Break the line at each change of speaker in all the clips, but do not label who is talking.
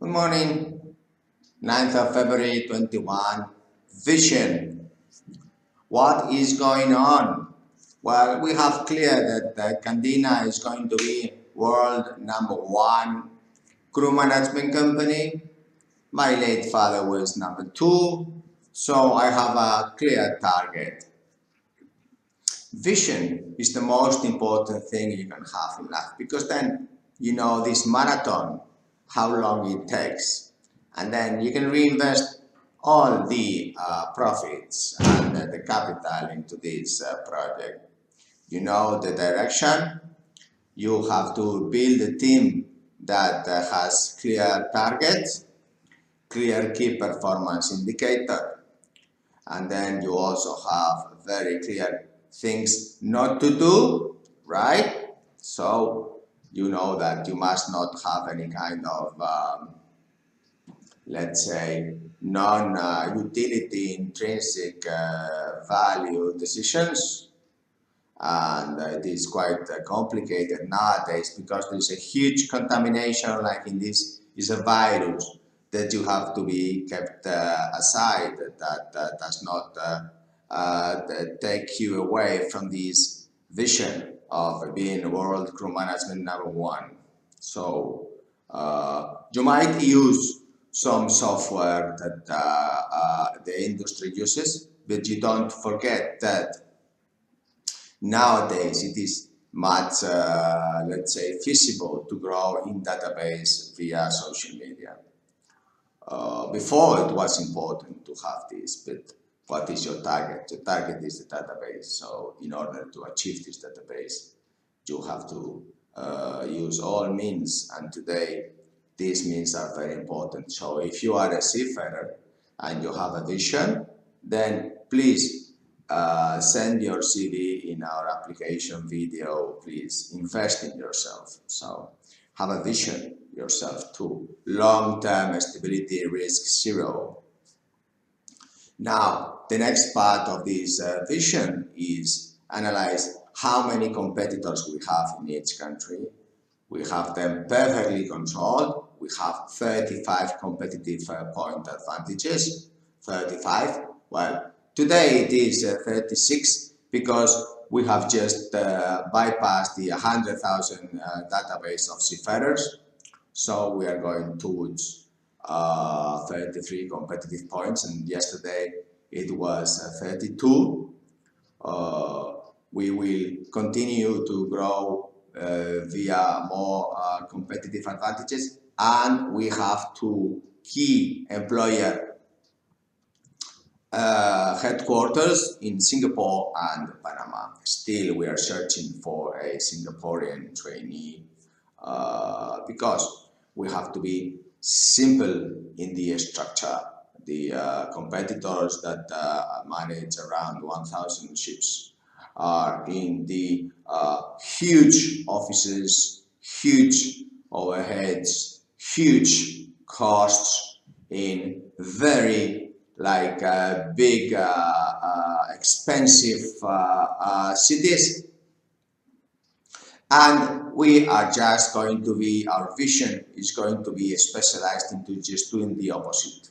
Good morning, 9th of February 21. Vision. What is going on? Well, we have clear that Candina is going to be world number one crew management company. My late father was number two, so I have a clear target. Vision is the most important thing you can have in life because then you know this marathon, how long it takes, and then you can reinvest all the profits and the capital into this project. You know the direction, you have to build a team that has clear targets, clear key performance indicator, and then you also have very clear things not to do, right? So you know that you must not have any kind of, let's say, non-utility intrinsic value decisions. And it is quite complicated nowadays because there's a huge contamination, like in this is a virus that you have to be kept aside, that does not take you away from this vision of being world crew management number one. So you might use some software that the industry uses, but you don't forget that nowadays it is much, let's say, feasible to grow in database via social media. Before it was important to have this, but what is your target? Your target is the database. So in order to achieve this database, you have to use all means, and today these means are very important. So if you are a seafarer and you have a vision, then please send your CV in our application video. Please invest in yourself. So have a vision yourself too. Long-term stability, risk zero. Now, the next part of this vision is analyze how many competitors we have in each country. We have them perfectly controlled. We have 35 competitive point advantages. 35. Well, today it is 36 because we have just bypassed the 100,000 database of seafarers. So we are going towards 33 competitive points, and yesterday it was 32. We will continue to grow via more competitive advantages, and we have two key employer headquarters in Singapore and Panama. Still, we are searching for a Singaporean trainee because we have to be simple in the structure. The competitors that manage around 1,000 ships are in the huge offices, huge overheads, huge costs in very big expensive cities, and we are just going to be, our vision is going to be specialized into just doing the opposite.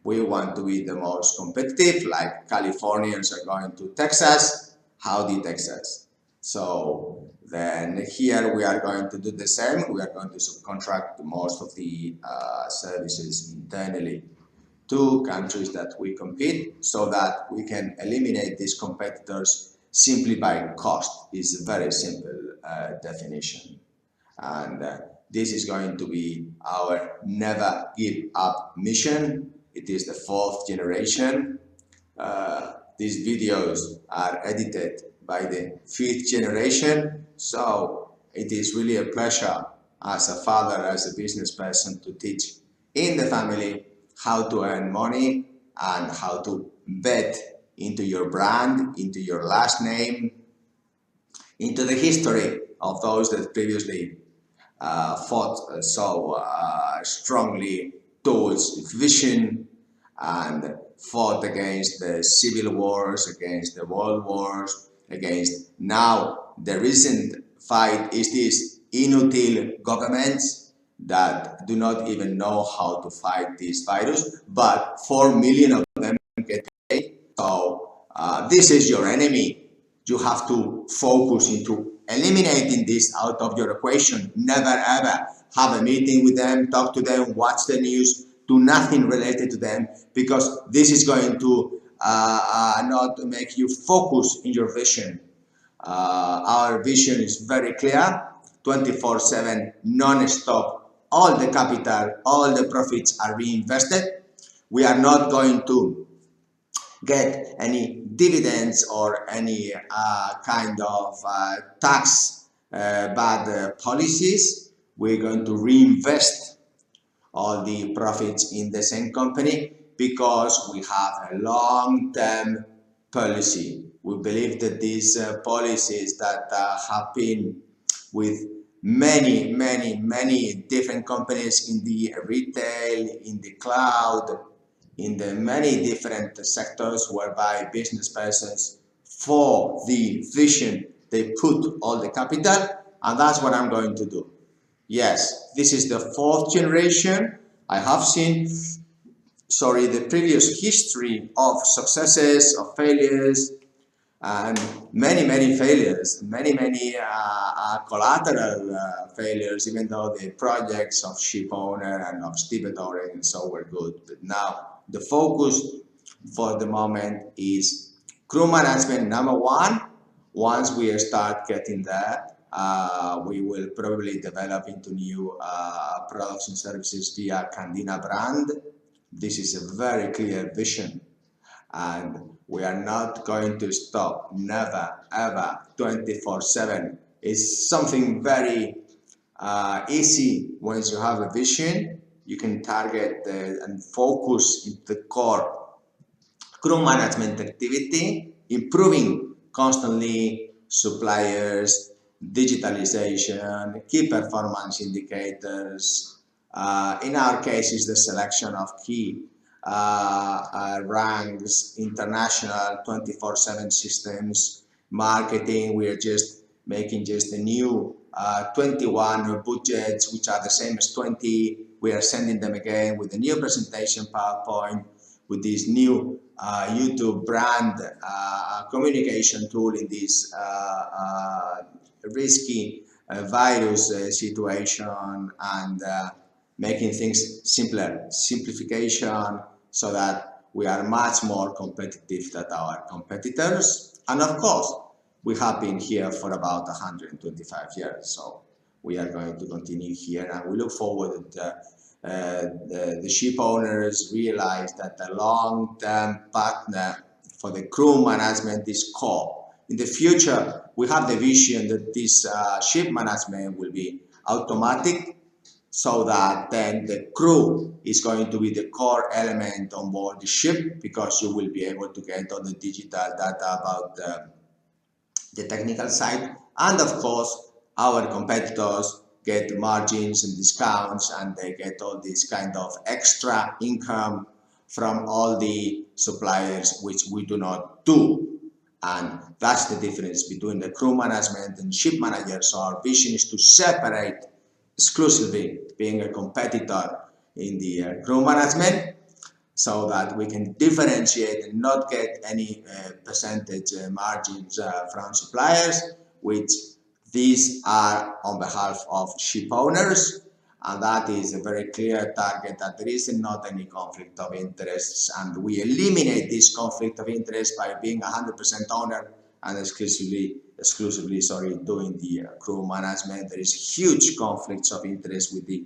We want to be the most competitive, like Californians are going to Texas. Howdy, Texas. So then here we are going to do the same. We are going to subcontract most of the services internally to countries that we compete so that we can eliminate these competitors simply by cost. Is a very simple definition. And this is going to be our never give up mission. It is the fourth generation. These videos are edited by the fifth generation. So it is really a pleasure as a father, as a business person, to teach in the family how to earn money and how to bet into your brand, into your last name, into the history of those that previously fought so strongly towards vision and fought against the civil wars, against the world wars, against now the recent fight is this inutile governments that do not even know how to fight this virus, but 4 million of them get paid. So this is your enemy. You have to focus into eliminating this out of your equation. Never ever have a meeting with them, talk to them, watch the news, do nothing related to them, because this is going to not make you focus in your vision. Our vision is very clear, 24/7, non-stop. All the capital, all the profits are reinvested. We are not going to get any dividends or any kind of tax bad policies. We're going to reinvest all the profits in the same company because we have a long-term policy. We believe that these policies that have been with many different companies in the retail, in the cloud, in the many different sectors whereby business persons, for the vision, they put all the capital, and that's what I'm going to do. Yes, this is the fourth generation. I have seen, the previous history of successes, of failures, and many failures, many collateral failures, even though the projects of ship owner and of stevedoring and so were good. But now the focus for the moment is crew management number one. Once we start getting that, we will probably develop into new products and services via Candina brand. This is a very clear vision, and we are not going to stop, never ever, 24/7. It's something very easy. Once you have a vision, you can target and focus in the core crew management activity, improving constantly suppliers, digitalization, key performance indicators, in our cases the selection of key ranks, international 24/7 systems, marketing. We are just making just a new 21 budgets, which are the same as 20. We are sending them again with a new presentation PowerPoint, with this new YouTube brand communication tool in this risky virus situation, and making things simpler, simplification, so that we are much more competitive than our competitors. And of course, we have been here for about 125 years, so we are going to continue here, and we look forward that the ship owners realize that the long-term partner for the crew management is core. In the future, we have the vision that this ship management will be automatic, so that then the crew is going to be the core element on board the ship, because you will be able to get all the digital data about the technical side. And of course, our competitors get margins and discounts, and they get all this kind of extra income from all the suppliers, which we do not do. And that's the difference between the crew management and ship managers. So our vision is to separate exclusively being a competitor in the crew management, so that we can differentiate and not get any percentage margins from suppliers, which these are on behalf of ship owners. And that is a very clear target, that there is not any conflict of interests, and we eliminate this conflict of interest by being 100% owner and exclusively doing the crew management. There is huge conflicts of interest with the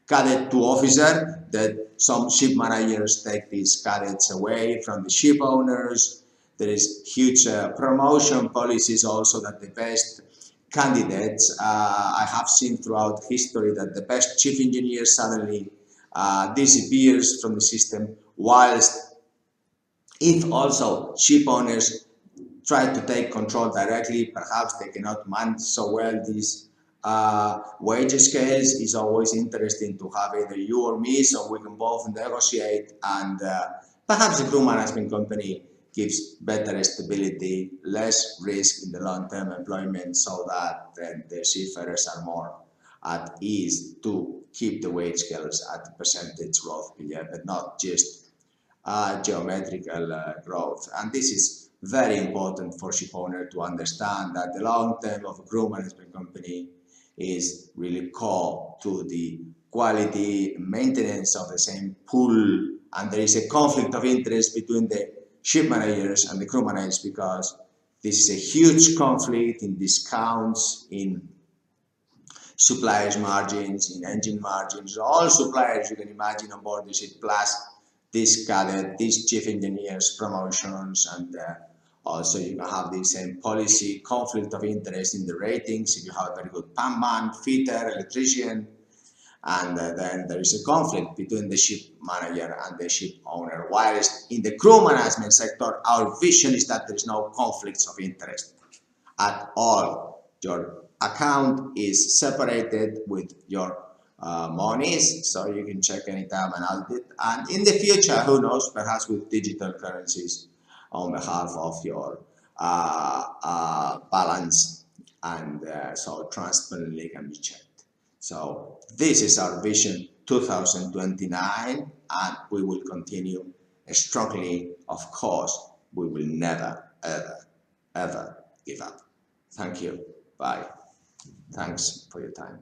cadet to officer, that some ship managers take these cadets away from the ship owners. There is huge promotion policies also, that the best candidates, I have seen throughout history that the best chief engineer suddenly disappears from the system, whilst if also ship owners try to take control directly, perhaps they cannot manage so well these wage scales. Is always interesting to have either you or me, so we can both negotiate, and perhaps the crew management company gives better stability, less risk in the long-term employment, so that then the seafarers are more is to keep the wage scales at the percentage growth period, but not just geometrical growth. And this is very important for ship owner to understand that the long term of a crew management company is really core to the quality maintenance of the same pool, and there is a conflict of interest between the ship managers and the crew managers because this is a huge conflict in discounts, in suppliers margins, in engine margins, all suppliers you can imagine on board the ship, plus this cadet, these chief engineers promotions, and also you can have the same policy conflict of interest in the ratings if you have a very good pump man, fitter, electrician, and then there is a conflict between the ship manager and the ship owner. Whilst in the crew management sector, our vision is that there is no conflicts of interest at all. Your account is separated with your monies, so you can check anytime and audit. And in the future, who knows, perhaps with digital currencies on behalf of your balance, and so transparently can be checked. So this is our vision 2029, and we will continue strongly. Of course, we will never, ever, ever give up. Thank you. Bye. Thanks for your time.